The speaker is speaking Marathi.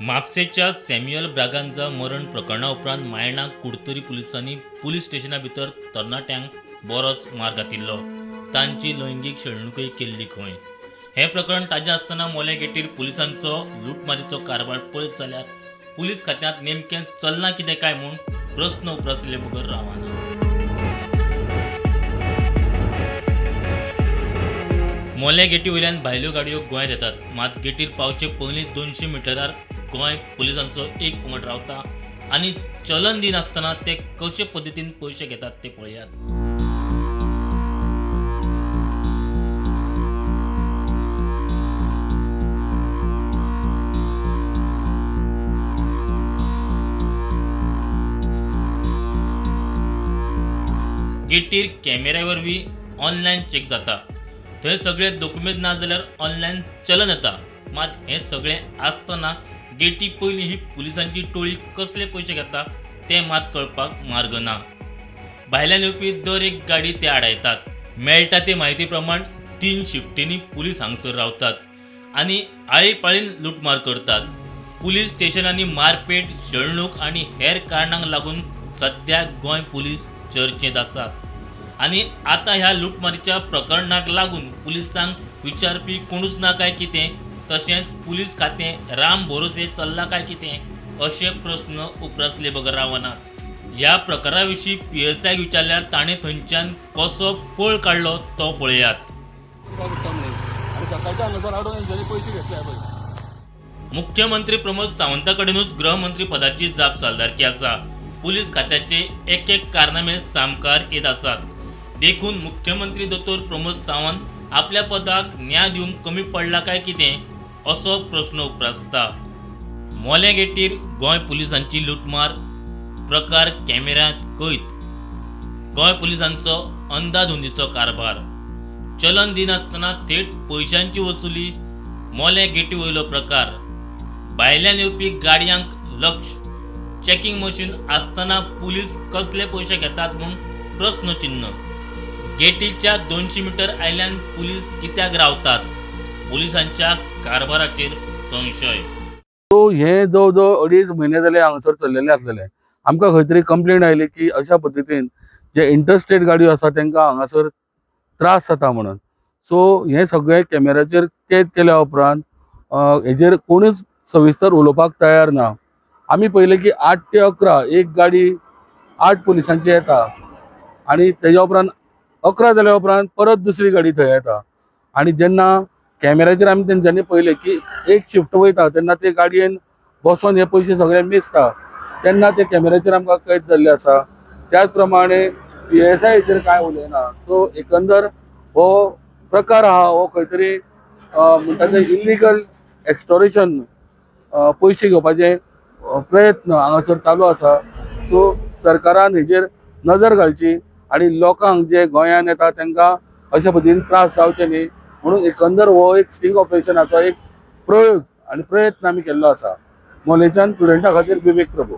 म्हापशेच्या सॅम्युअल ब्रागांचा मरण प्रकरणा उपरांत मायणाक कुडतरी पुलिसांनी पुलीस स्टेशना भितर तरणाट्यांक बरोच मार घातिल्लो। तांची लैंगीक छळणुकय केल्ली खंय। हे प्रकरण ताजे आसतना मोले गेटीर पुलिसांचो लुटमारीचो कारभार पळयत जाल्यार पुलीस खात्यांत नेमकें चलना कितें काय म्हूण प्रस्न उपरासले बगर रावना। मोले गेटी वयल्यान भायल्यो गाडयो गोंयांत येतात, मात गेटीर पावचे पयलींच 200 मिटरार गोंय पुलिसांचो एक पंगड रावता आनी चलन दिनासतना ते कशे पद्दतीन पयशे घेतात ते पळयात। गेटीर कॅमेऱ्या वरवीं ऑनलायन चेक जाता, थंय सगळे डॉक्युमेंट ना जाल्यार ऑनलायन चलन येता। मात हे सगळे आसतना गेटी पयलीं ही पुलिसांची टोळी कसले पयशे घेता ते मात कळपाक मार्ग ना। भायल्यान येवपी दर एक गाडी ते आडायतात। मेळटा ते म्हायती प्रमाण 3 शिफ्टींनी पुलीस हांगसर रावतात आनी आळीपाळीन लुटमार करतात। पुलीस स्टेशनांनी मारपेट, छळणूक आनी हेर कारणांक लागून सध्या गोंय पुलीस चर्चेंत आसात आनी आतां ह्या लुटमारीच्या प्रकरणाक लागून पुलिसांक विचारपी कोणूच ना काय कितें, तशेंच पुलीस खातें राम भरोसे चल्लां काय कितें अशे प्रस्न उपरासले बगर रावनात। ह्या प्रकारा विशीं PSIक विचारल्यार ताणें थंयच्यान कसो पळ काडलो तो पळयात। मुख्यमंत्री प्रमोद सावंता कडेनूच गृहमंत्री पदाची जापसालदारकी आसा। पुलीस खात्याचे एक कारनामे सामकार येत आसात। देखून मुख्यमंत्री दोतोर प्रमोद सावंत आपल्या पदाक न्याय दिवंक कमी पडला काय कितें असो प्रस्न उपरासता। मोले गेटीर गोंय पुलिसांची लुटमार प्रकार कॅमेऱ्यांत कैद। गोंय पुलिसांचो अंधाधुंदीचो कारभार, चलन दिनासतना थेट पयशांची वसुली, मोले गेटी वयलो प्रकार, भायल्यान येवपी गाडयांक लक्ष, चेकिंग मशीन आसतना पुलीस कसले पयशे घेतात म्हूण प्रस्नचिन्ह। गेटीच्या 200 मीटर आयल्यान पुलीस कित्याक रावतात, पुलिसांच्या कारभाराचेर संशय। हे जवळ 2.5 म्हयने जाले हांगासर चल्लेले आसलेले। आमकां खंय तरी कंप्लेंट आयली की अशा पद्दतीन जे इंटरस्टेट गाडयो आसा तांकां हांगासर त्रास जाता म्हणून। सो हे सगळे कॅमेराचेर कैद केल्या उपरांत हेजेर कोणूच सविस्तर उलोवपाक तयार ना। आमी पयले की 8 ते 11 एक गाडी 8 पुलिसांची येता आनी तेज्या उपरांत 11 जाल्या उपरांत परत दुसरी गाडी थंय येता आनी जेन्ना कॅमेराचेर आमी तेंच्यांनी पयले की एक शिफ्ट वयता तेन्ना ते गाडयेन बसोन हे पयशे सगळे मेजता, तेन्ना ते कॅमेराचेर आमकां कैद जाल्ले आसा। त्याच प्रमाणे PSIचेर काय उलयना। सो एकंदर हो प्रकार आहा हो खंय तरी म्हणटा ते इल्लीगल एक्स्टोरेशन, पयशे घेवपाचे प्रयत्न हांगासर चालू आसा। सो सरकारान हेजेर नजर घालची आनी लोकांक जे गोंयांत येता तांकां अशा पद्दतीन त्रास जावचे न्ही म्हणून एकंदर हो एक स्टिंग ऑपरेशनाचो एक प्रयोग आनी प्रयत्न आमी केल्लो आसा। मोलेच्यान स्टुडंटा खातीर विवेक प्रभू।